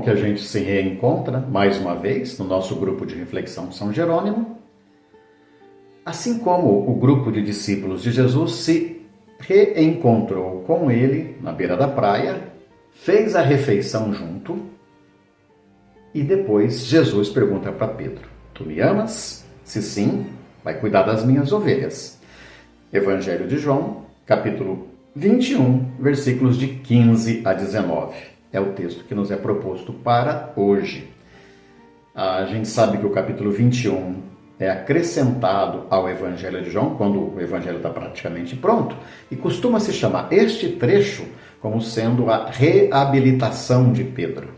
que a gente se reencontra mais uma vez no nosso grupo de reflexão São Jerônimo. Assim como o grupo de discípulos de Jesus se reencontrou com ele na beira da praia, fez a refeição junto e depois Jesus pergunta para Pedro: tu me amas? Se sim, vai cuidar das minhas ovelhas. Evangelho de João, capítulo 21, versículos de 15 a 19. É o texto que nos é proposto para hoje. A gente sabe que o capítulo 21 é acrescentado ao Evangelho de João, quando o Evangelho está praticamente pronto, e costuma se chamar este trecho como sendo a reabilitação de Pedro.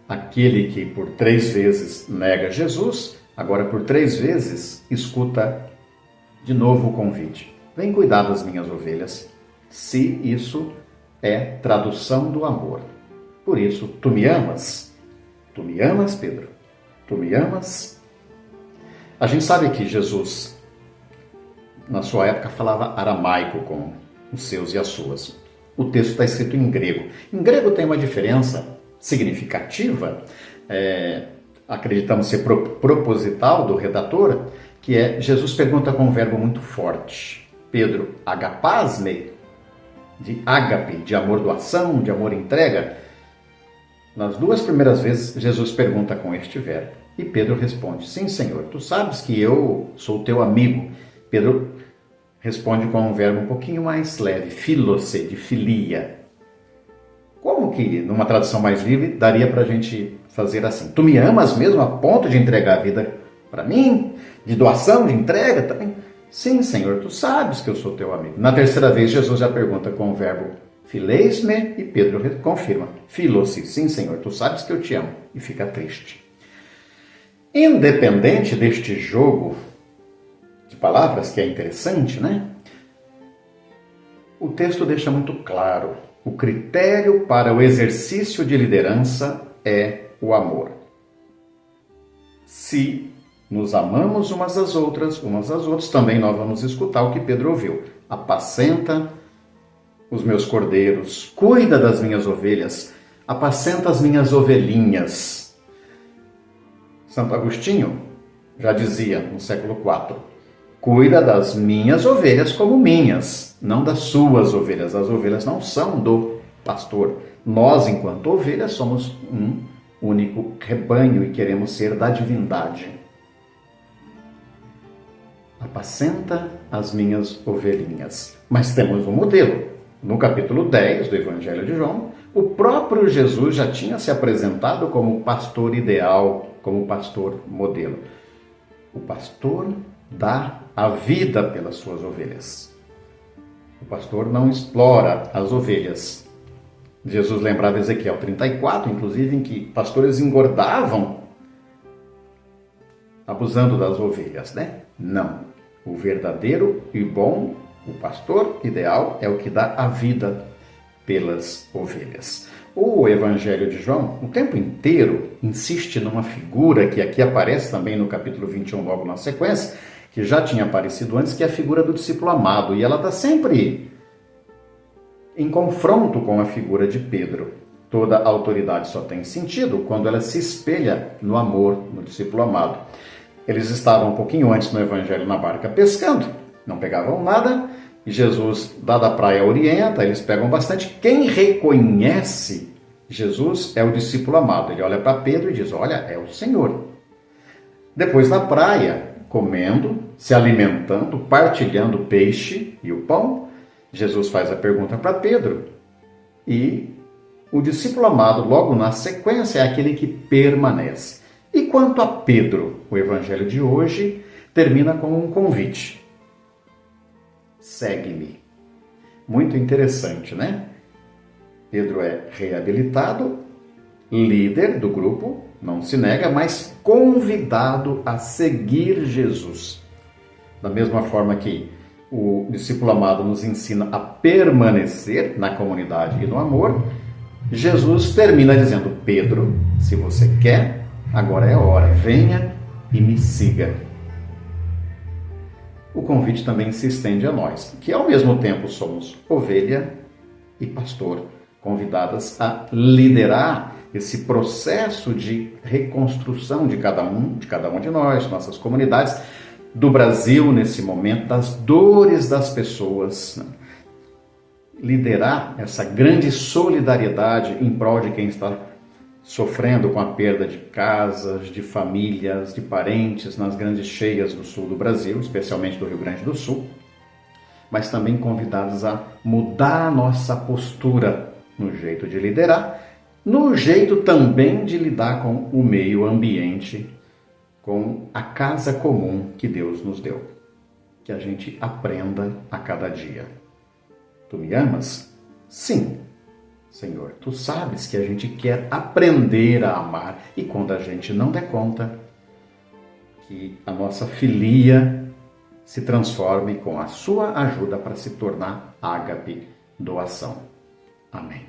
Aquele que por 3 vezes nega Jesus, agora por 3 vezes escuta de novo o convite. Vem cuidar das minhas ovelhas, se isso é tradução do amor. Por isso, tu me amas? Tu me amas, Pedro? Tu me amas? A gente sabe que Jesus, na sua época, falava aramaico com os seus e as suas. O texto está escrito em grego. Em grego tem uma diferença significativa, acreditamos ser proposital do redator, que é Jesus pergunta com um verbo muito forte. Pedro, agapasme, de ágape, de amor doação, de amor entrega. Nas 2 primeiras vezes, Jesus pergunta com este verbo. E Pedro responde: sim, Senhor, tu sabes que eu sou teu amigo. Pedro responde com um verbo um pouquinho mais leve, filose, de filia. Como que, numa tradução mais livre, daria para a gente fazer assim? Tu me amas mesmo a ponto de entregar a vida para mim? De doação, de entrega também? Sim, Senhor, tu sabes que eu sou teu amigo. Na 3ª vez, Jesus já pergunta com o verbo fileis-me e Pedro confirma: filosi, sim, Senhor, tu sabes que eu te amo. E fica triste. Independente deste jogo de palavras, que é interessante, né? O texto deixa muito claro: o critério para o exercício de liderança é o amor. Se nos amamos umas às outras, também nós vamos escutar o que Pedro ouviu: apacenta os meus cordeiros, cuida das minhas ovelhas, apacenta as minhas ovelhinhas. Santo Agostinho já dizia no século IV: cuida das minhas ovelhas como minhas, não das suas ovelhas. As ovelhas não são do pastor. Nós, enquanto ovelhas, somos um único rebanho e queremos ser da divindade. Apacenta as minhas ovelhinhas. Mas temos um modelo. No capítulo 10 do Evangelho de João, o próprio Jesus já tinha se apresentado como pastor ideal, como pastor modelo. O pastor dá a vida pelas suas ovelhas. O pastor não explora as ovelhas. Jesus lembrava Ezequiel 34, inclusive, em que pastores engordavam abusando das ovelhas, né? Não. O verdadeiro e bom, o pastor ideal, é o que dá a vida pelas ovelhas. O Evangelho de João, o tempo inteiro, insiste numa figura que aqui aparece também no capítulo 21, logo na sequência, que já tinha aparecido antes, que é a figura do discípulo amado. E ela está sempre em confronto com a figura de Pedro. Toda autoridade só tem sentido quando ela se espelha no amor, no discípulo amado. Eles estavam um pouquinho antes no Evangelho na barca pescando, não pegavam nada, e Jesus, dada a praia, orienta, eles pegam bastante. Quem reconhece Jesus é o discípulo amado. Ele olha para Pedro e diz: olha, é o Senhor. Depois na praia, comendo, se alimentando, partilhando o peixe e o pão, Jesus faz a pergunta para Pedro. E o discípulo amado, logo na sequência, é aquele que permanece. E quanto a Pedro, o Evangelho de hoje termina com um convite: segue-me. Muito interessante, né? Pedro é reabilitado, líder do grupo, não se nega, mas convidado a seguir Jesus. Da mesma forma que o discípulo amado nos ensina a permanecer na comunidade e no amor, Jesus termina dizendo: Pedro, se você quer, agora é a hora, venha e me siga. O convite também se estende a nós, que ao mesmo tempo somos ovelha e pastor, convidadas a liderar esse processo de reconstrução de cada um de nós, nossas comunidades, do Brasil nesse momento, das dores das pessoas, né? Liderar essa grande solidariedade em prol de quem está sofrendo com a perda de casas, de famílias, de parentes nas grandes cheias do sul do Brasil, especialmente do Rio Grande do Sul, mas também convidados a mudar a nossa postura no jeito de liderar, no jeito também de lidar com o meio ambiente, com a casa comum que Deus nos deu. Que a gente aprenda a cada dia. Tu me amas? Sim, Senhor. Tu sabes que a gente quer aprender a amar e quando a gente não der conta, que a nossa filia se transforme com a sua ajuda para se tornar ágape, doação. Amém.